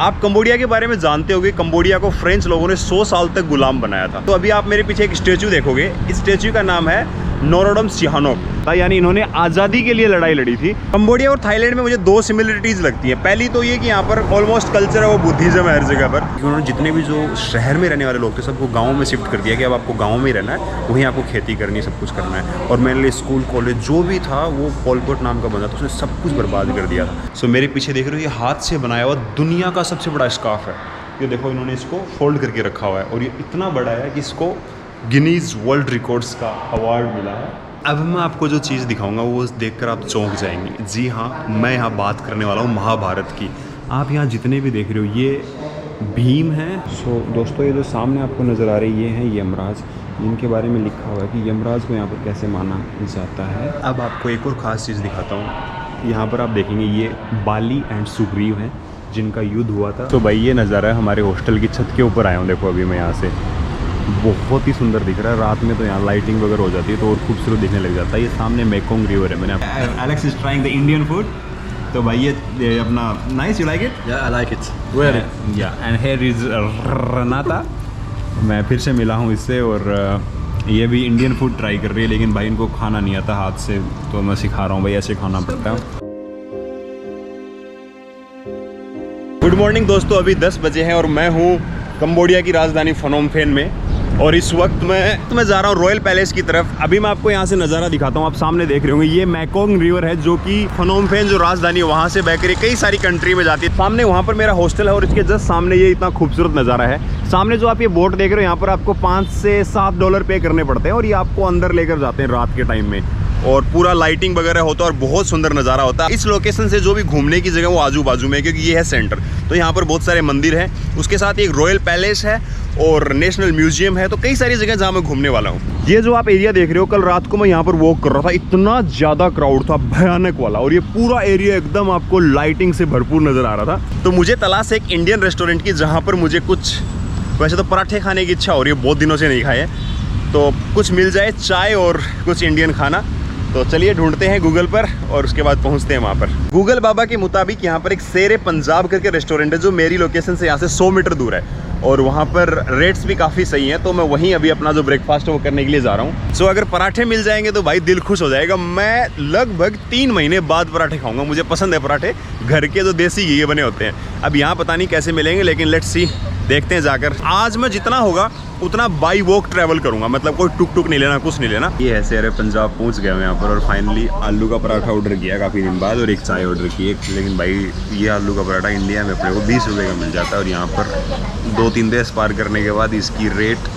आप कंबोडिया के बारे में जानते होंगे, कंबोडिया को फ्रेंच लोगों ने 100 साल तक गुलाम बनाया था। तो अभी आप मेरे पीछे एक स्टेचू देखोगे, इस स्टेचू का नाम है नोरोडम सिहानोक, यानी इन्होंने आज़ादी के लिए लड़ाई लड़ी थी। कंबोडिया और थाईलैंड में मुझे दो सिमिलरिटीज़ लगती हैं। पहली तो ये कि यहाँ पर ऑलमोस्ट कल्चर है वो बुद्धिज़्म है हर जगह पर। उन्होंने जितने भी जो शहर में रहने वाले लोग थे सबको गाँव में शिफ्ट कर दिया कि अब आपको गाँव में ही रहना है, वहीं आपको खेती करनी है, सब कुछ करना है। और मेरे लिए स्कूल कॉलेज जो भी था वो पोल पोट नाम का बना था, उसने सब कुछ बर्बाद कर दिया था। सो मेरे पीछे देख रहे हो ये हाथ से बनाया हुआ दुनिया का सबसे बड़ा स्कार्फ है। ये देखो इन्होंने इसको फोल्ड करके रखा हुआ है और ये इतना बड़ा है कि इसको गिनीज वर्ल्ड रिकॉर्ड्स का अवार्ड मिला है। अब मैं आपको जो चीज़ दिखाऊंगा वो देखकर आप चौंक जाएंगे। जी हाँ, मैं यहाँ बात करने वाला हूँ महाभारत की। आप यहाँ जितने भी देख रहे हो ये भीम है। सो दोस्तों, ये जो सामने आपको नज़र आ रही ये हैं यमराज, जिनके बारे में लिखा हुआ है कि यमराज को यहाँ पर कैसे माना जाता है। अब आपको एक और ख़ास चीज़ दिखाता हूँ। यहाँ पर आप देखेंगे ये बाली एंड सुग्रीव हैं जिनका युद्ध हुआ था। तो भाई ये नज़ारा है हमारे हॉस्टल की छत के ऊपर आया हूँ। देखो अभी मैं यहाँ से, बहुत ही सुंदर दिख रहा है। रात में तो यहाँ लाइटिंग वगैरह हो जाती है तो और खूबसूरत दिखने लग जाता है। ये सामने मेकोंग रिवर है। मैंने Alex is trying the Indian food. तो भाई ये अपना nice, you like it? Yeah, I like it. Really? या एंड हियर इज रनाता। मैं फिर से मिला हूँ इससे और ये भी इंडियन फूड ट्राई कर रही है, लेकिन भाई इनको खाना नहीं आता हाथ से, तो मैं सिखा रहा हूँ भाई ऐसे खाना पड़ता है। गुड मॉर्निंग दोस्तों, अभी 10 बजे हैं और मैं हूँ कंबोडिया की राजधानी फनोम पेन में और इस वक्त मैं जा रहा हूँ रॉयल पैलेस की तरफ। अभी मैं आपको यहाँ से नज़ारा दिखाता हूँ। आप सामने देख रहे होंगे ये मेकोंग रिवर है जो कि फनोम पेन जो राजधानी है वहाँ से बहकर कई सारी कंट्री में जाती है। सामने वहाँ पर मेरा हॉस्टल है और इसके जस्ट सामने ये इतना खूबसूरत नज़ारा है। सामने जो आप ये बोट देख रहे हो यहाँ पर आपको $5 से $7 पे करने पड़ते हैं और ये आपको अंदर लेकर जाते हैं रात के टाइम में और पूरा लाइटिंग वगैरह होता है और बहुत सुंदर नज़ारा होता है। इस लोकेशन से जो भी घूमने की जगह वो आजू बाजू में है क्योंकि ये है सेंटर। तो यहाँ पर बहुत सारे मंदिर हैं, उसके साथ एक रॉयल पैलेस है और नेशनल म्यूजियम है। तो कई सारी जगह जहाँ मैं घूमने वाला हूँ। ये जो आप एरिया देख रहे हो, कल रात को मैं यहाँ पर वॉक कर रहा था, इतना ज़्यादा क्राउड था, भयानक वाला, और ये पूरा एरिया एकदम आपको लाइटिंग से भरपूर नज़र आ रहा था। तो मुझे तलाश है एक इंडियन रेस्टोरेंट की जहाँ पर मुझे कुछ, वैसे तो पराठे खाने की इच्छा हो रही है, बहुत दिनों से नहीं खाए, तो कुछ मिल जाए, चाय और कुछ इंडियन खाना। तो चलिए ढूंढते हैं गूगल पर और उसके बाद पहुंचते हैं वहाँ पर। गूगल बाबा के मुताबिक यहाँ पर एक शेर पंजाब करके रेस्टोरेंट है जो मेरी लोकेशन से यहाँ से 100 मीटर दूर है और वहाँ पर रेट्स भी काफ़ी सही हैं। तो मैं वहीं अभी अपना जो ब्रेकफास्ट है वो करने के लिए जा रहा हूँ। सो अगर पराठे मिल जाएंगे तो भाई दिल खुश हो जाएगा। मैं लगभग 3 महीने बाद पराठे खाऊंगा। मुझे पसंद है पराठे, घर के जो देसी घी बने होते हैं। अब यहाँ पता नहीं कैसे मिलेंगे, लेकिन लेट्स सी, देखते हैं जाकर। आज मैं जितना होगा उतना बाई वॉक ट्रैवल करूंगा, मतलब कोई टुक टुक नहीं लेना, कुछ नहीं लेना। ये है शेर पंजाब, पहुंच गया मैं यहाँ पर और फाइनली आलू का पराठा ऑर्डर किया काफ़ी दिन बाद और एक चाय ऑर्डर की। लेकिन भाई ये आलू का पराठा इंडिया में अपने को 20 रुपये का मिल जाता है और यहाँ पर 2-3 देश पार करने के बाद इसकी रेट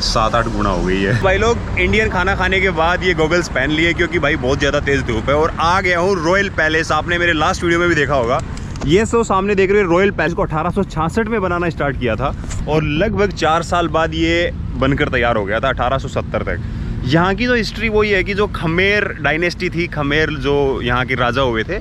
7-8 गुना हो गई है। भाई लोग इंडियन खाना खाने के बाद ये गॉगल्स पहन लिए क्योंकि भाई बहुत ज़्यादा तेज़ धूप है और आ गया हूँ रॉयल पैलेस। आपने मेरे लास्ट वीडियो में भी देखा होगा। ये सो सामने देख रहे हो रॉयल पैलेस को 1866 में बनाना स्टार्ट किया था और लगभग 4 साल बाद ये बनकर तैयार हो गया था 1870 तक। यहाँ की जो हिस्ट्री वो ये है कि जो खमेर डायनेस्टी थी, खमेर जो यहाँ के राजा हुए थे,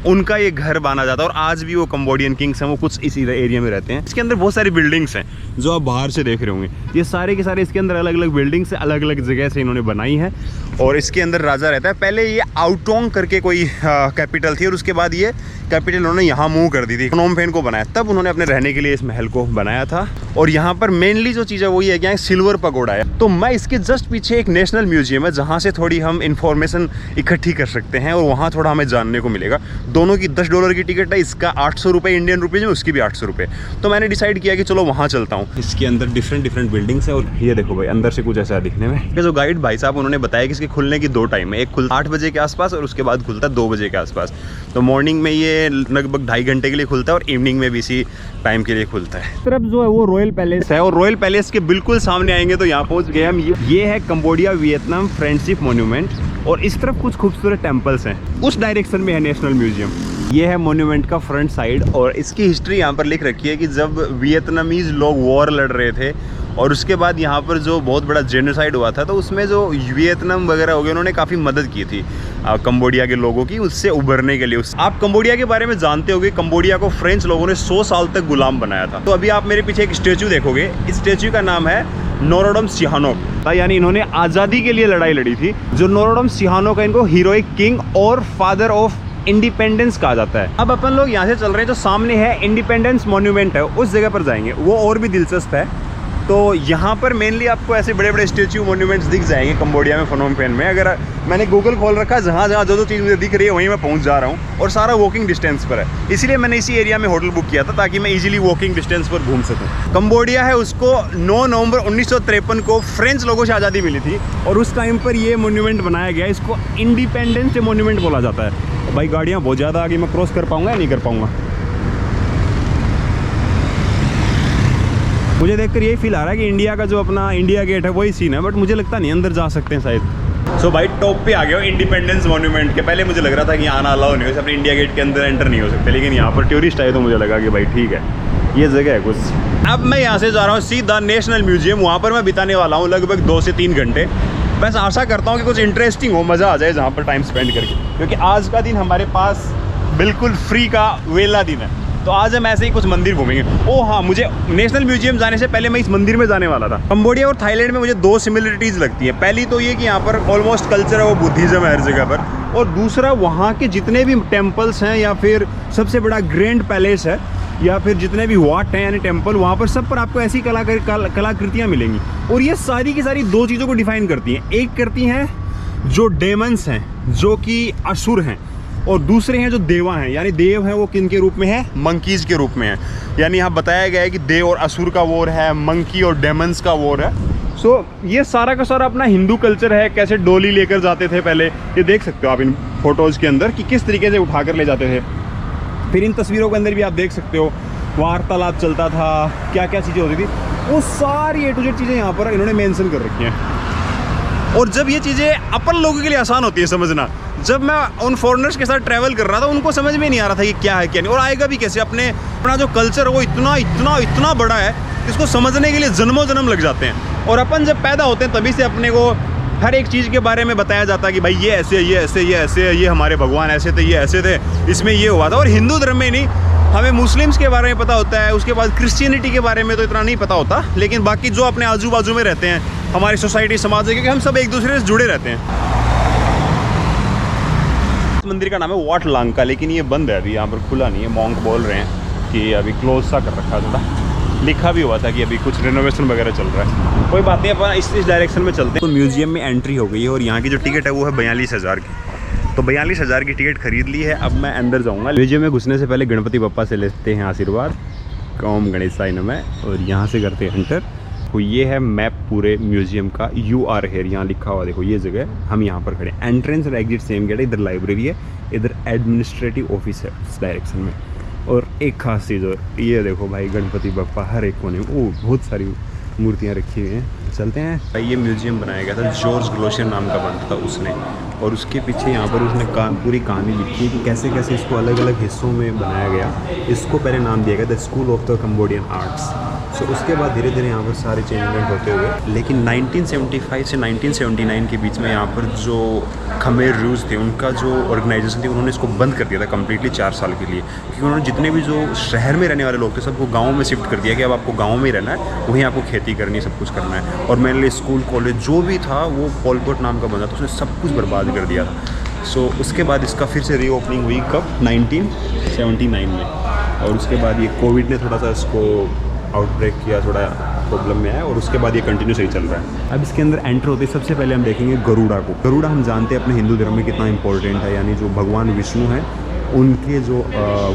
उनका ये घर माना जाता है और आज भी वो कंबोडियन किंग्स हैं, वो कुछ इसी एरिया में रहते हैं। इसके अंदर बहुत सारी बिल्डिंग्स हैं जो आप बाहर से देख रहे होंगे। ये सारे के सारे इसके अंदर अलग अलग बिल्डिंग्स अलग अलग जगह से इन्होंने बनाई है और इसके अंदर राजा रहता है। पहले ये आउटोंग करके कोई कैपिटल थी और उसके बाद ये कैपिटल उन्होंने यहाँ मूव कर दी थी, फनोम पेन को बनाया, तब उन्होंने अपने रहने के लिए इस महल को बनाया था। और यहाँ पर मेनली जो चीज़ है वही है कि यहाँ सिल्वर पगोड़ा है। तो मैं इसके जस्ट पीछे एक नेशनल म्यूजियम है जहाँ से थोड़ी हम इंफॉर्मेशन इकट्ठी कर सकते हैं और वहाँ थोड़ा हमें जानने को मिलेगा। दोनों की $10 की टिकट है, इसका 800 रुपये इंडियन रुपीज़ में, उसकी भी 800 रुपये। तो मैंने डिसाइड किया कि चलो वहाँ चलता हूँ। इसके अंदर डिफरेंट बिल्डिंग्स है और ये देखो भाई अंदर से कुछ ऐसा है दिखने में। जो गाइड भाई साहब उन्होंने बताया कि इसके खुलने की 2 टाइम है, एक खुलता 8 बजे के आसपास और उसके बाद खुलता 2 बजे के आसपास। तो मॉर्निंग में ये लगभग 2.5 घंटे के लिए खुलता है और इवनिंग में भी इसी टाइम के लिए खुलता है। इस तरफ जो है वो रॉयल पैलेस है और रॉयल पैलेस के बिल्कुल सामने आएंगे तो यहाँ पहुँच गए हम। ये है कंबोडिया वियतनाम फ्रेंडशिप मॉन्यूमेंट और इस तरफ कुछ खूबसूरत टेम्पल्स हैं। उस डायरेक्शन में है नेशनल म्यूजियम। ये है मॉन्यूमेंट का फ्रंट साइड और इसकी हिस्ट्री यहाँ पर लिख रखी है कि जब वियतनामीज लोग वॉर लड़ रहे थे और उसके बाद यहाँ पर जो बहुत बड़ा जेनोसाइड हुआ था तो उसमें जो वियतनाम वगैरह हो गए उन्होंने काफ़ी मदद की थी कंबोडिया के लोगों की उससे उभरने के लिए। आप कंबोडिया के बारे में जानते होंगे, कंबोडिया को फ्रेंच लोगों ने 100 साल तक गुलाम बनाया था। तो अभी आप मेरे पीछे एक स्टेचू देखोगे, इस स्टेचू का नाम है नोरोडम सिहानोक, यानी इन्होंने आज़ादी के लिए लड़ाई लड़ी थी। जो नोरोडम सिहानोक है इनको हीरोइक किंग और फादर ऑफ इंडिपेंडेंस कहा जाता है। अब अपन लोग यहाँ से चल रहे हैं, जो सामने है इंडिपेंडेंस मॉन्यूमेंट है, उस जगह पर जाएंगे, वो और भी दिलचस्प है। तो यहाँ पर मेनली आपको ऐसे बड़े बड़े स्टेच्यू मॉन्यूमेंट्स दिख जाएंगे कंबोडिया में, फनोम पेन में। अगर मैंने गूगल खोल रखा, जहाँ जहाँ जो चीज़ मुझे दिख रही है वहीं मैं पहुँच जा रहा हूँ, और सारा वॉकिंग डिस्टेंस पर है। इसीलिए मैंने इसी एरिया में होटल बुक किया था ताकि मैं इजीली वॉकिंग डिस्टेंस पर घूम सकूँ। कंबोडिया है, उसको 9 नवंबर 1953 को फ्रेंच लोगों से आज़ादी मिली थी, और उस टाइम पर ये मोन्यूमेंट बनाया गया। इसको इंडिपेंडेंस डे मोन्यूमेंट बोला जाता है। भाई गाड़ियाँ बहुत ज़्यादा आगे, मैं क्रॉस कर पाऊँगा या नहीं कर पाऊँगा? मुझे देखकर यही फील आ रहा है कि इंडिया का जो अपना इंडिया गेट है वही सीन है, बट मुझे लगता नहीं अंदर जा सकते हैं शायद। सो भाई टॉप पे आ गया इंडिपेंडेंस मॉन्यूमेंट के। पहले मुझे लग रहा था कि यहाँ अलाउ नहीं हो, अपने इंडिया गेट के अंदर एंटर नहीं हो सकते, लेकिन यहाँ पर टूरिस्ट आए तो मुझे लगा कि भाई ठीक है, ये जगह है कुछ। अब मैं यहाँ से जा रहा हूँ सीधा नेशनल म्यूजियम। वहाँ पर मैं बिताने वाला हूँ लगभग 2 से 3 घंटे। बस आशा करता हूँ कि कुछ इंटरेस्टिंग हो, मज़ा आ जाए जहाँ पर टाइम स्पेंड करके, क्योंकि आज का दिन हमारे पास बिल्कुल फ्री का वेला दिन है। तो आज हम ऐसे ही कुछ मंदिर घूमेंगे। ओह हाँ, मुझे नेशनल म्यूजियम जाने से पहले मैं इस मंदिर में जाने वाला था। कंबोडिया और थाईलैंड में मुझे 2 सिमिलरिटीज़ लगती हैं। पहली तो ये कि यहाँ पर ऑलमोस्ट कल्चर है वो बुद्धिज़्म है हर जगह पर, और दूसरा वहाँ के जितने भी टेम्पल्स हैं, या फिर सबसे बड़ा ग्रैंड पैलेस है, या फिर जितने भी वाट हैं यानी टेम्पल, वहाँ पर सब पर आपको ऐसी कलाकृतियाँ मिलेंगी। और ये सारी की सारी 2 चीज़ों को डिफाइन करती हैं। एक करती हैं जो डेमन्स हैं, जो कि असुर हैं, और दूसरे हैं जो देवा हैं, यानी देव हैं वो किन के रूप में है? मंकीज़ के रूप में है। यानी यहाँ बताया गया है कि देव और असुर का वॉर है, मंकी और डेमन्स का वॉर है। सो ये सारा का सारा अपना हिंदू कल्चर है। कैसे डोली लेकर जाते थे पहले, ये देख सकते हो आप इन फोटोज़ के अंदर कि किस तरीके से उठा कर ले जाते थे। फिर इन तस्वीरों के अंदर भी आप देख सकते हो वार्तालाप चलता था, क्या क्या चीज़ें होती थी, वो सारी A to Z चीज़ें यहाँ पर इन्होंने मेंशन कर रखी हैं। और जब ये चीज़ें अपन लोगों के लिए आसान होती है समझना, जब मैं उन फॉरेनर्स के साथ ट्रैवल कर रहा था उनको समझ में नहीं आ रहा था कि क्या है क्या नहीं, और आएगा भी कैसे। अपना जो कल्चर है वो इतना इतना इतना बड़ा है, इसको समझने के लिए जन्मों जन्म लग जाते हैं। और अपन जब पैदा होते हैं तभी से अपने को हर एक चीज़ के बारे में बताया जाता है कि भाई ये ऐसे, ये ऐसे, ये ऐसे, ये हमारे भगवान ऐसे थे, ये ऐसे थे, इसमें ये हुआ था। और हिंदू धर्म में नहीं, हमें मुस्लिम्स के बारे में पता होता है, उसके बाद क्रिश्चियनिटी के बारे में तो इतना नहीं पता होता, लेकिन बाकी जो अपने आजू बाजू में रहते हैं, हमारी सोसाइटी समाज है, क्योंकि हम सब एक दूसरे से जुड़े रहते हैं। इस मंदिर का नाम है वाट लांका, लेकिन ये बंद है अभी, यहाँ पर खुला नहीं है। मॉन्क बोल रहे हैं कि अभी क्लोज सा कर रखा है थोड़ा, लिखा भी हुआ था कि अभी कुछ रिनोवेशन वगैरह चल रहा है। कोई बात नहीं, अपन इस डायरेक्शन में चलते हैं। तो म्यूजियम में एंट्री हो गई है, और यहाँ की जो टिकट है वो है 42,000 की। तो 42,000 की टिकट खरीद ली है। अब मैं अंदर जाऊँगा। म्यूजियम में घुसने से पहले गणपति बप्पा से लेते हैं आशीर्वाद, ओम गणेशाय नमः, और यहाँ से करते हैं एंटर। तो ये है मैप पूरे म्यूजियम का। यू आर हेयर यहाँ लिखा हुआ, देखो ये जगह, हम यहाँ पर खड़े हैं। एंट्रेंस और एग्जिट सेम गेट है। इधर लाइब्रेरी है, इधर एडमिनिस्ट्रेटिव ऑफिस है इस डायरेक्शन में। और एक खास चीज़ और, ये देखो भाई गणपति बप्पा हर एक कोने में, ओह बहुत सारी मूर्तियाँ रखी हुई हैं। चलते हैं भाई। ये म्यूजियम बनाया गया था जॉर्ज ग्लोशियर नाम का बंदा था उसने, और उसके पीछे यहाँ पर उसने पूरी कहानी लिखी है कि कैसे कैसे इसको अलग अलग हिस्सों में बनाया गया। इसको पहले नाम दिया गया the school of the Cambodian arts. So उसके बाद धीरे धीरे यहाँ पर सारे चेंजमेंट होते हुए, लेकिन 1975 से 1979 के बीच में यहाँ पर जो खमेर रूज थे, उनका जो ऑर्गेनाइजेशन थी, उन्होंने इसको बंद कर दिया था कम्प्लीटली 4 साल के लिए, क्योंकि उन्होंने जितने भी जो शहर में रहने वाले लोग थे सबको गाँव में शिफ्ट कर दिया कि अब आपको गाँव में ही रहना है, वहीं आपको खेती करनी है, सब कुछ करना है। और मेरे लिए स्कूल कॉलेज जो भी था वो पोल पोट नाम का बंदा था, उसने सब कुछ बर्बाद कर दिया था। सो उसके बाद इसका फिर से रीओपनिंग हुई कब? 1979 में। और उसके बाद ये कोविड ने थोड़ा सा इसको आउटब्रेक किया, थोड़ा प्रॉब्लम में आया, और उसके बाद ये कंटिन्यू सही चल रहा है। अब इसके अंदर एंटर होते सबसे पहले हम देखेंगे गरुड़ा को। गरुड़ा हम जानते हैं अपने हिंदू धर्म में कितना इंपॉर्टेंट है, यानी जो भगवान विष्णु हैं उनके जो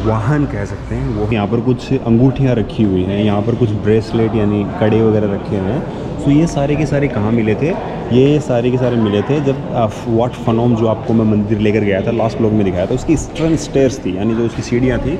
वाहन कह सकते हैं वो। यहाँ पर कुछ अंगूठियाँ रखी हुई हैं, यहाँ पर कुछ ब्रेसलेट यानी कड़े वगैरह रखे हुए हैं। तो ये सारे के सारे कहाँ मिले थे? ये सारे के सारे मिले थे जब वाट फनोम, जो आपको मैं मंदिर लेकर गया था लास्ट ब्लॉग में दिखाया था, उसकी स्टर्न स्टेयर्स थी, यानी जो उसकी सीढ़ियाँ थी,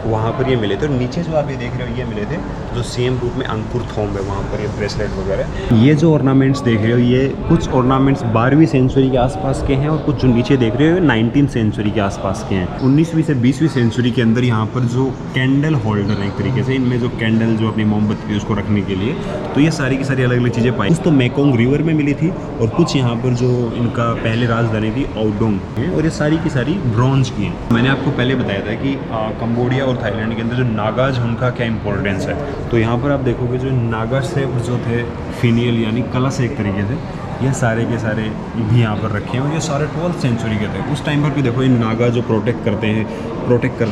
वहाँ पर ये मिले थे। और नीचे जो आप ये देख रहे हो ये मिले थे जो सेम रूप में अंकुर थोम है, वहाँ पर ये ब्रेसलेट वगैरह। ये जो ऑर्नामेंट्स देख रहे हो ये कुछ ऑर्नामेंट्स 12वीं सेंचुरी के आसपास के हैं, और कुछ जो नीचे देख रहे हो 19th सेंचुरी के आसपास के हैं। 19वीं से 20वीं सेंचुरी के अंदर यहाँ पर जो कैंडल होल्डर है एक तरीके से, इनमें जो कैंडल जो अपनी मोमबत्ती थी उसको रखने के लिए, तो ये सारी की सारी अलग अलग चीज़ें पाई। कुछ तो मेकोंग रिवर में मिली थी, और कुछ यहाँ पर जो इनका पहले राजधानी थी औडोंग है, और ये सारी की सारी ब्रॉन्ज की हैं। मैंने आपको पहले बताया था कि कंबोडिया और थाईलैंड के अंदर जो नागाज उनका क्या इंपॉर्टेंस है। तो यहाँ पर आप देखोगे जो नागा से जो थे फिनियल यानी कलश एक तरीके से, ये सारे के सारे भी यहाँ पर रखे हैं और ये सारे 12th सेंचुरी के थे। उस टाइम पर भी देखो, इन नागा जो प्रोटेक्ट करते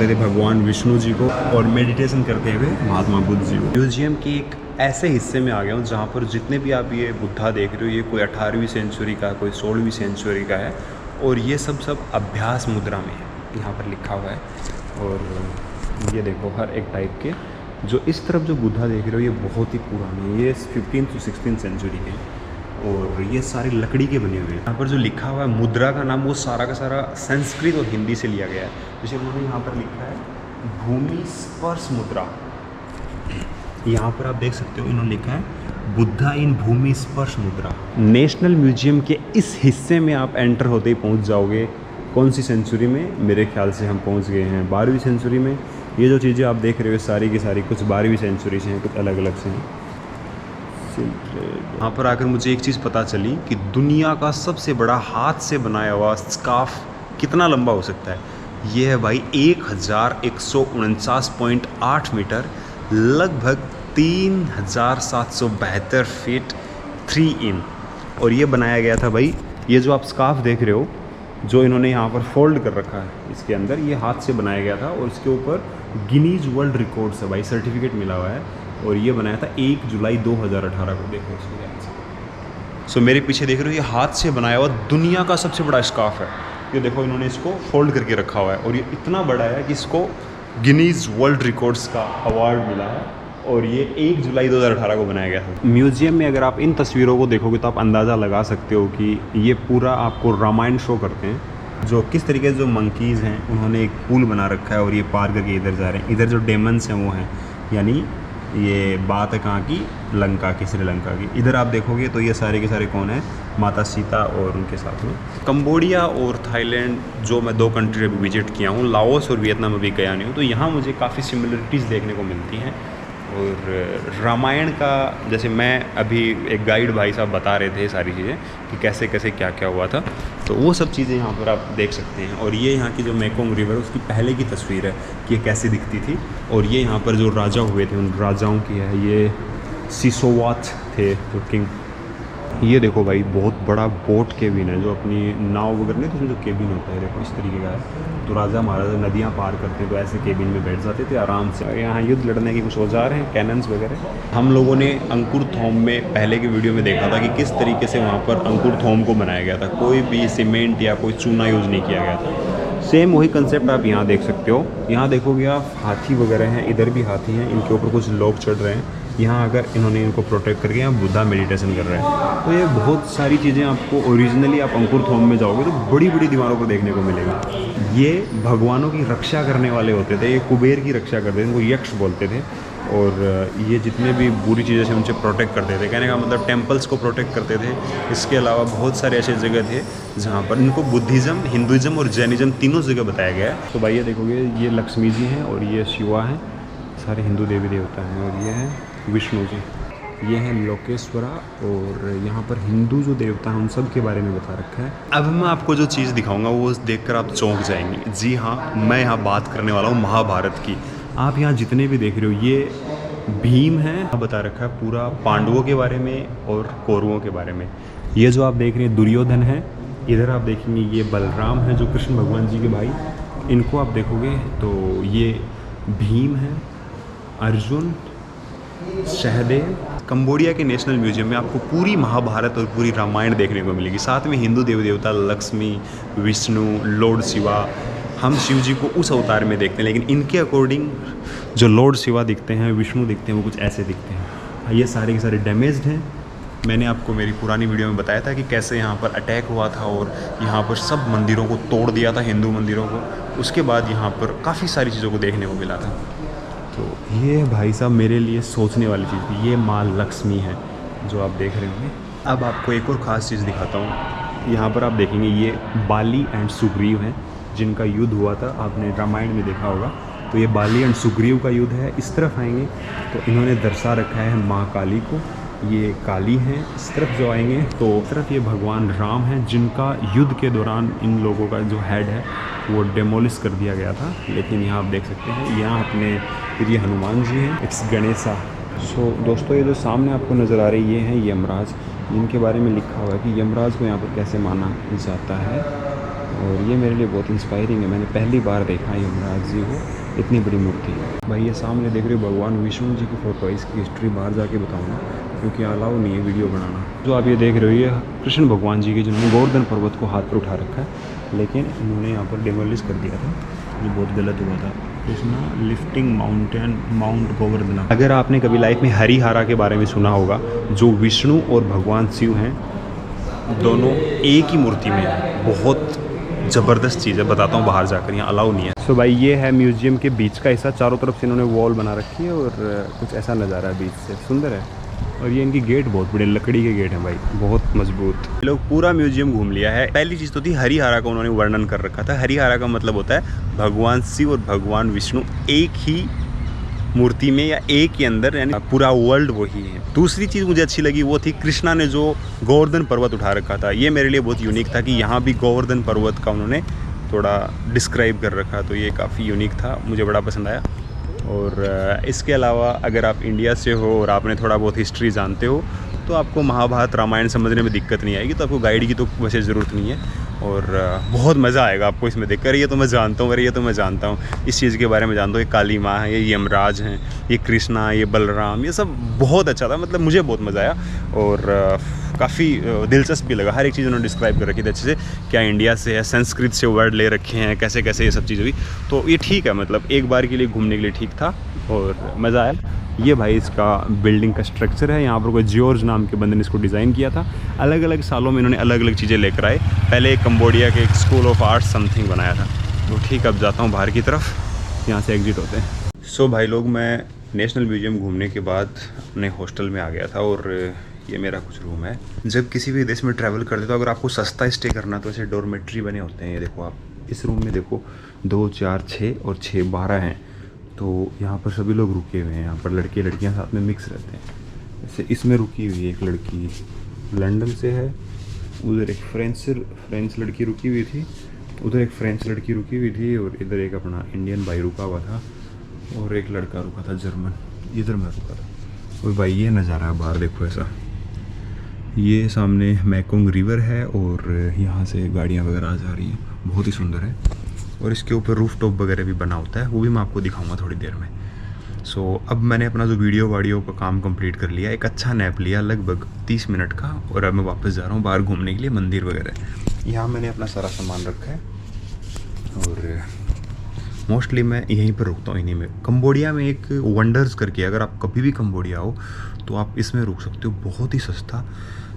थे भगवान विष्णु जी को और मेडिटेशन करते हुए महात्मा बुद्ध जी को। म्यूजियम के एक ऐसे हिस्से में आ गया हूँ जहाँ पर जितने भी आप ये बुद्धा देख रहे हो, ये कोई 18वीं सेंचुरी का, कोई 16वीं सेंचुरी का है और ये सब अभ्यास मुद्रा में है, यहाँ पर लिखा हुआ है। और ये देखो हर एक टाइप के, जो इस तरफ जो बुद्धा देख रहे हो ये बहुत ही पुराने, ये 15th to 16th सेंचुरी के और ये सारे लकड़ी के बने हुए हैं। यहाँ पर जो लिखा हुआ है मुद्रा का नाम, वो सारा का सारा संस्कृत और हिंदी से लिया गया है। जैसे उन्होंने यहाँ पर लिखा है भूमि स्पर्श मुद्रा, यहाँ पर आप देख सकते हो इन्होंने लिखा है बुद्धा इन भूमि स्पर्श मुद्रा। नेशनल म्यूजियम के इस हिस्से में आप एंटर होते ही पहुँच जाओगे कौन सी सेंचुरी में, मेरे ख्याल से हम पहुँच गए हैं 12वीं सेंचुरी में। ये जो चीज़ें आप देख रहे हो सारी की सारी कुछ 12वीं सेंचुरी से हैं, कुछ अलग अलग से हैं। यहाँ पर आकर मुझे एक चीज़ पता चली कि दुनिया का सबसे बड़ा हाथ से बनाया हुआ स्कार्फ कितना लंबा हो सकता है। ये है भाई 1149.8 मीटर, लगभग 3772 फीट 3 इन। और ये बनाया गया था भाई, ये जो आप स्कार्फ देख रहे हो जो इन्होंने यहाँ पर फोल्ड कर रखा है, इसके अंदर ये हाथ से बनाया गया था और इसके ऊपर गिनीज वर्ल्ड रिकॉर्ड्स है भाई, सर्टिफिकेट मिला हुआ है। और ये बनाया था 1 जुलाई 2018 को। देखो सो मेरे पीछे देख रहे हो, ये हाथ से बनाया हुआ दुनिया का सबसे बड़ा स्कार्फ है। ये देखो इन्होंने इसको फोल्ड करके रखा हुआ है और ये इतना बड़ा है कि इसको गिनीज वर्ल्ड रिकॉर्ड्स का अवार्ड मिला है और ये 1 जुलाई 2018 को बनाया गया था। म्यूजियम में अगर आप इन तस्वीरों को देखोगे तो आप अंदाज़ा लगा सकते हो कि ये पूरा आपको रामायण शो करते हैं, जो किस तरीके से जो मंकीज़ हैं उन्होंने एक पूल बना रखा है और ये पार करके इधर जा रहे हैं। इधर जो डेमन्स हैं वो हैं, यानी ये बात है कहाँ की, लंका की, श्रीलंका की। इधर आप देखोगे तो ये सारे के सारे कौन है, माता सीता और उनके साथ में। कंबोडिया और थाईलैंड जो मैं 2 कंट्री अभी विजिट किया हूँ, लाओस और वियतनाम अभी गया नहीं हूँ, तो यहाँ मुझे काफ़ी सिमिलरिटीज़ देखने को मिलती हैं। और रामायण का, जैसे मैं अभी एक गाइड भाई साहब बता रहे थे सारी चीज़ें कि कैसे कैसे क्या क्या हुआ था, तो वो सब चीज़ें यहाँ पर आप देख सकते हैं। और ये यहाँ की जो मेकोंग रिवर है उसकी पहले की तस्वीर है कि ये कैसे दिखती थी। और ये यहाँ पर जो राजा हुए थे उन राजाओं की है, ये सिसोवात थे जो किंग। ये देखो भाई बहुत बड़ा बोट केबिन है, जो अपनी नाव वगैरह नहीं तो उसमें जो केबिन होता है देखो इस तरीके का है। तो राजा महाराजा नदियाँ पार करते तो ऐसे केबिन में बैठ जाते थे आराम से। यहाँ युद्ध लड़ने के कुछ औजार हैं, कैनन्स वगैरह। हम लोगों ने अंकुरथोम में पहले के वीडियो में देखा था कि किस तरीके से वहाँ पर अंकुरथोम को बनाया गया था, कोई भी सीमेंट या कोई चूना यूज़ नहीं किया गया था। सेम वही कंसेप्ट आप यहाँ देख सकते हो। यहाँ देखोगे आप हाथी वगैरह हैं, इधर भी हाथी हैं, इनके ऊपर कुछ लोग चढ़ रहे हैं। यहाँ अगर इन्होंने इनको प्रोटेक्ट करके यहाँ बुद्धा मेडिटेशन कर रहे हैं। तो ये बहुत सारी चीज़ें आपको ओरिजिनली आप अंकुरथोम में जाओगे तो बड़ी बड़ी दीवारों पर देखने को मिलेगा। ये भगवानों की रक्षा करने वाले होते थे, ये कुबेर की रक्षा करते थे, इनको यक्ष बोलते थे। और ये जितने भी बुरी चीज़ें से उनसे प्रोटेक्ट करते थे, कहने का मतलब टेम्पल्स को प्रोटेक्ट करते थे। इसके अलावा बहुत सारे ऐसे जगह थे जहाँ पर इनको बुद्धिज़्म, हिंदुज़्म और जैनिज़्म तीनों जगह बताया गया है। तो भाई ये देखोगे, ये लक्ष्मी जी हैं और ये शिवा हैं, सारे हिंदू देवी देवता हैं। और ये है विष्णु जी, ये है लोकेश्वरा। और यहाँ पर हिंदू जो देवता हैं उन सब के बारे में बता रखा है। अब मैं आपको जो चीज़ दिखाऊंगा वो देखकर आप चौंक जाएंगे। जी हाँ, मैं यहाँ बात करने वाला हूँ महाभारत की। आप यहाँ जितने भी देख रहे हो ये भीम है, बता रखा है पूरा पांडवों के बारे में और कौरवों के बारे में। ये जो आप देख रहे हैं दुर्योधन है, इधर आप देखेंगे ये बलराम है जो कृष्ण भगवान जी के भाई, इनको आप देखोगे तो ये भीम है, अर्जुन, सहदेव। कंबोडिया के नेशनल म्यूजियम में आपको पूरी महाभारत और पूरी रामायण देखने को मिलेगी। साथ में हिंदू देवी देवता लक्ष्मी, विष्णु, लॉर्ड शिवा। हम शिव जी को उस अवतार में देखते हैं, लेकिन इनके अकॉर्डिंग जो लॉर्ड शिवा दिखते हैं, विष्णु दिखते हैं, वो कुछ ऐसे दिखते हैं। ये सारे के सारे डैमेज्ड हैं। मैंने आपको मेरी पुरानी वीडियो में बताया था कि कैसे यहाँ पर अटैक हुआ था और यहाँ पर सब मंदिरों को तोड़ दिया था, हिंदू मंदिरों को। उसके बाद यहाँ पर काफ़ी सारी चीज़ों को देखने को मिला था। तो ये भाई साहब मेरे लिए सोचने वाली चीज़ थी। ये माँ लक्ष्मी है जो आप देख रहे होंगे। अब आपको एक और ख़ास चीज़ दिखाता हूँ। यहाँ पर आप देखेंगे ये बाली एंड सुग्रीव हैं जिनका युद्ध हुआ था, आपने रामायण में देखा होगा। तो ये बाली एंड सुग्रीव का युद्ध है। इस तरफ आएंगे तो इन्होंने दर्शा रखा है माँ काली को, ये काली हैं। इस तरफ जो आएंगे तो इस तरफ ये भगवान राम हैं जिनका युद्ध के दौरान इन लोगों का जो हेड है वो डेमोलिश कर दिया गया था। लेकिन यहाँ आप देख सकते हैं, यहाँ अपने फिर ये हनुमान जी हैं, इट्स गणेशा। सो दोस्तों ये जो सामने आपको नज़र आ रही ये हैं यमराज। जिनके बारे में लिखा हुआ है कि यमराज को यहाँ पर कैसे माना जाता है। और ये मेरे लिए बहुत इंस्पायरिंग है। मैंने पहली बार देखा यमराज जी को, इतनी बड़ी मूर्ति। भाई ये सामने देख रहे हो भगवान विष्णु जी की फ़ोटो है। इसकी हिस्ट्री बाहर जाके बताऊँगा क्योंकि अलाउ नहीं है वीडियो बनाना। जो आप ये देख रहे हो ये कृष्ण भगवान जी की, जिन्होंने गोवर्धन पर्वत को हाथ पर उठा रखा है, लेकिन इन्होंने यहाँ पर डिमोलिश कर दिया था, जो बहुत गलत हुआ था। Krishna lifting mount Govardhana. अगर आपने कभी लाइफ में हरिहरा के बारे में सुना होगा, जो विष्णु और भगवान शिव हैं, दोनों एक ही मूर्ति में है। बहुत ज़बरदस्त चीज़ है, बताता हूँ बाहर जाकर, यहाँ अलाउ नहीं है। सो भाई ये है म्यूजियम के बीच का हिस्सा। चारों तरफ से इन्होंने वॉल बना रखी है और कुछ ऐसा नज़ारा है बीच से, सुंदर है। और ये इनकी गेट बहुत बड़े लकड़ी के गेट हैं भाई, बहुत मजबूत। लोग पूरा म्यूजियम घूम लिया है। पहली चीज़ तो थी हरिहरा का उन्होंने वर्णन कर रखा था। हरिहरा का मतलब होता है भगवान शिव और भगवान विष्णु एक ही मूर्ति में या एक के अंदर, यानी पूरा वर्ल्ड वही है। दूसरी चीज़ मुझे अच्छी लगी वो थी कृष्णा ने जो गोवर्धन पर्वत उठा रखा था। ये मेरे लिए बहुत यूनिक था कि यहाँ भी गोवर्धन पर्वत का उन्होंने थोड़ा डिस्क्राइब कर रखा, तो ये काफ़ी यूनिक था, मुझे बड़ा पसंद आया। और इसके अलावा अगर आप इंडिया से हो और आपने थोड़ा बहुत हिस्ट्री जानते हो तो आपको महाभारत रामायण समझने में दिक्कत नहीं आएगी, तो आपको गाइड की तो वैसे ज़रूरत नहीं है। और बहुत मज़ा आएगा आपको इसमें देखकर। ये तो मैं जानता हूँ, अरे ये तो मैं जानता हूँ, इस चीज़ के बारे में जानता हूँ। ये काली माँ है, ये यमराज हैं, ये कृष्णा, ये बलराम, ये सब बहुत अच्छा था। मतलब मुझे बहुत मज़ा आया और काफ़ी दिलचस्प भी लगा। हर एक चीज़ उन्होंने डिस्क्राइब कर रखी थी अच्छे से, क्या इंडिया से है, संस्कृत से वर्ड ले रखे हैं, कैसे कैसे ये सब चीज़ें हुई। तो ये ठीक है, मतलब एक बार के लिए घूमने के लिए ठीक था और मज़ा आया। ये भाई इसका बिल्डिंग का स्ट्रक्चर है। यहाँ पर कोई जॉर्ज नाम के बंदे ने इसको डिज़ाइन किया था। अलग अलग सालों में इन्होंने अलग अलग चीज़ें लेकर आए। पहले कंबोडिया के एक स्कूल ऑफ आर्ट समथिंग बनाया था। तो ठीक, अब जाता हूँ बाहर की तरफ, यहाँ से एग्जिट होते हैं। सो भाई लोग, मैं नेशनल म्यूजियम घूमने के बाद अपने हॉस्टल में आ गया था और ये मेरा कुछ रूम है। जब किसी भी देश में ट्रैवल करते तो अगर आपको सस्ता स्टे करना तो ऐसे डॉर्मेट्री बने होते हैं। ये देखो आप, इस रूम में देखो 2, 4, 6 और 6, 12 हैं। तो यहाँ पर सभी लोग रुके हुए हैं। यहाँ पर लड़के लड़कियाँ साथ में मिक्स रहते हैं। जैसे इसमें रुकी हुई है एक लड़की, लंदन से है। उधर एक फ्रेंच लड़की रुकी हुई थी, उधर एक फ्रेंच लड़की रुकी हुई थी और इधर एक अपना इंडियन भाई रुका हुआ था और एक लड़का रुका था जर्मन। इधर मैं रुका था। और भाई ये नज़ारा है बाहर देखो ऐसा। ये सामने मैकोंग रिवर है और यहाँ से गाड़ियाँ वगैरह आ जा रही हैं, बहुत ही सुंदर है। और इसके ऊपर रूफ टॉप वगैरह भी बना होता है, वो भी मैं आपको दिखाऊंगा थोड़ी देर में। सो अब मैंने अपना जो वीडियो का काम कंप्लीट कर लिया, एक अच्छा नैप लिया लगभग 30 मिनट का, और अब मैं वापस जा रहा हूँ बाहर घूमने के लिए, मंदिर वगैरह। यहाँ मैंने अपना सारा सामान रखा है और मोस्टली मैं यहीं पर रुकता हूँ, इन्हीं में। कंबोडिया में एक वंडर्स करके, अगर आप कभी भी कंबोडिया हो तो आप इसमें रुक सकते हो, बहुत ही सस्ता।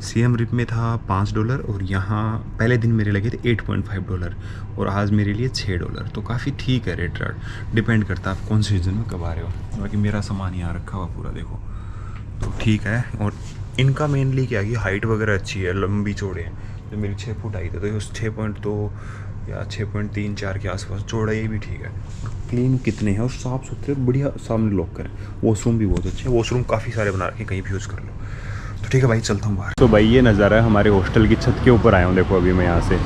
सीएम रिप में था $5 और यहाँ पहले दिन मेरे लगे थे $8.5 और आज मेरे लिए $6। तो काफ़ी ठीक है रेट राट, डिपेंड करता है आप कौन से सीजन में कब आ रहे हो। बाकी मेरा सामान यहाँ रखा हुआ पूरा देखो, तो ठीक है। और इनका मेनली क्या है कि हाइट वगैरह अच्छी है, लंबी चौड़े हैं। जो मेरी 6 फुट हाइट है तो उस 6.2 या 6.34 के आसपास चौड़ाई भी ठीक है। क्लीन कितने हैं और साफ़ सुथरे, बढ़िया। सामने लॉक करें, वॉशरूम भी बहुत अच्छे हैं। वॉशरूम काफ़ी सारे बना रखे, कहीं भी यूज़ कर लो। तो ठीक है भाई, चलता हूँ बाहर। तो भाई ये नज़ारा है हमारे हॉस्टल की छत के ऊपर आया हूँ, देखो अभी मैं यहाँ से।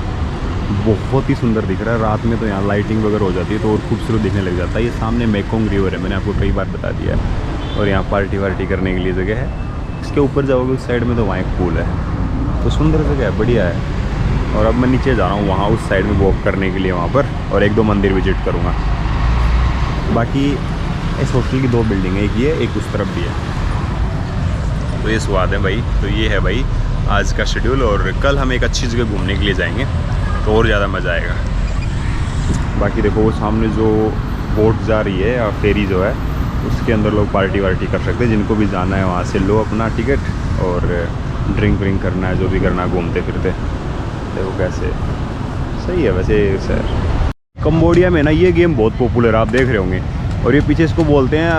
बहुत ही सुंदर दिख रहा है। रात में तो यहाँ लाइटिंग वगैरह हो जाती है तो और खूबसूरत दिखने लग जाता है। ये सामने मैकोंग रिवर है, मैंने आपको कई बार बता दिया है। और यहाँ पार्टी वार्टी करने के लिए जगह है। इसके ऊपर जाओगे उस साइड में तो वहाँ एक पूल है, तो सुंदर जगह है, बढ़िया है। और अब मैं नीचे जा रहा हूँ वहाँ उस साइड में वॉक करने के लिए वहाँ पर, और 1-2 मंदिर विजिट करूँगा। बाकी इस हॉस्टल की 2 बिल्डिंग है, एक ये एक उस तरफ भी है। तो ये स्वाद है भाई। तो ये है भाई आज का शेड्यूल, और कल हम एक अच्छी जगह घूमने के लिए जाएंगे तो और ज़्यादा मज़ा आएगा। बाकी देखो वो सामने जो बोट जा रही है या फेरी जो है, उसके अंदर लोग पार्टी वार्टी कर सकते हैं। जिनको भी जाना है वहाँ से लो अपना टिकट और ड्रिंक व्रिंक करना है, जो भी करना है, घूमते फिरते। देखो कैसे सही है वैसे सर। कंबोडिया में ना ये गेम बहुत पॉपुलर है, आप देख रहे होंगे। और ये पीछे इसको बोलते हैं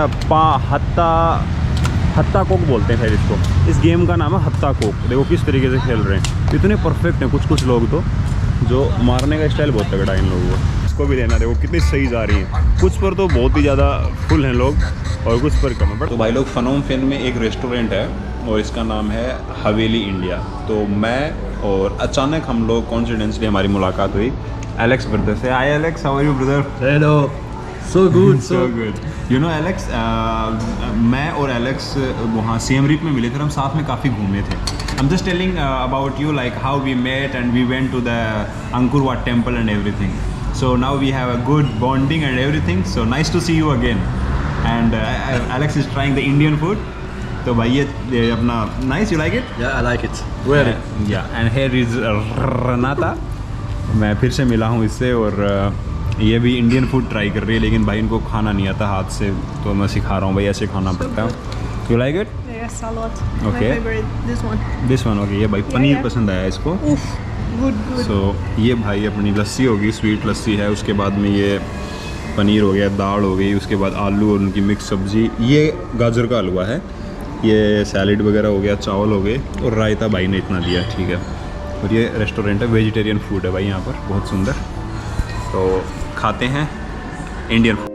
हत्ता कोक बोलते हैं शायद इसको। इस गेम का नाम है हत्ता कोक। देखो किस तरीके से खेल रहे हैं, इतने परफेक्ट हैं कुछ लोग तो, जो मारने का स्टाइल बहुत तगड़ा है इन लोगों को। इसको भी लेना, देखो कितनी सही जा रही हैं। कुछ पर तो बहुत ही ज़्यादा फुल हैं लोग और कुछ पर कम है। तो भाई लोग, फनोम फेन में एक रेस्टोरेंट है और इसका नाम है हवेली इंडिया। तो मैं और अचानक हम लोग कॉन्फिडेंसली हमारी मुलाकात हुई एलेक्स ब्रदर से। Hi Alex, how are you brother? Hello, so good. You know Alex, मैं और एलेक्स वहाँ सीएम रिप में मिले थे, हम साथ में काफ़ी घूमे थे। I'm just telling about you, like how we met and we went to the Angkor Wat temple and everything. So now we have a good bonding and everything. So nice to see you again. And Alex is trying the Indian food. तो भाई ये अपना nice, you like it? Yeah, I like it. Really? Yeah, and here is Renata. मैं फिर से मिला हूँ इससे और ये भी इंडियन फूड ट्राई कर रही है, लेकिन भाई इनको खाना नहीं आता हाथ से, तो मैं सिखा रहा हूँ भाई ऐसे खाना पड़ता है। You like it? Yes, a lot. Okay. My favorite, this one. This one, okay. ये भाई पनीर yeah. पसंद आया इसको। Oof, good. So ये भाई अपनी लस्सी होगी, स्वीट लस्सी है, उसके बाद में ये पनीर हो गया, दाल हो गई, उसके बाद आलू और उनकी मिक्स सब्जी, ये गाजर का हलवा है, ये सैलेड वगैरह हो गया, चावल हो गए और रायता भाई ने इतना दिया, ठीक है। और ये रेस्टोरेंट है, वेजिटेरियन फूड है भाई यहाँ पर, बहुत सुंदर। तो खाते हैं इंडियन फूड।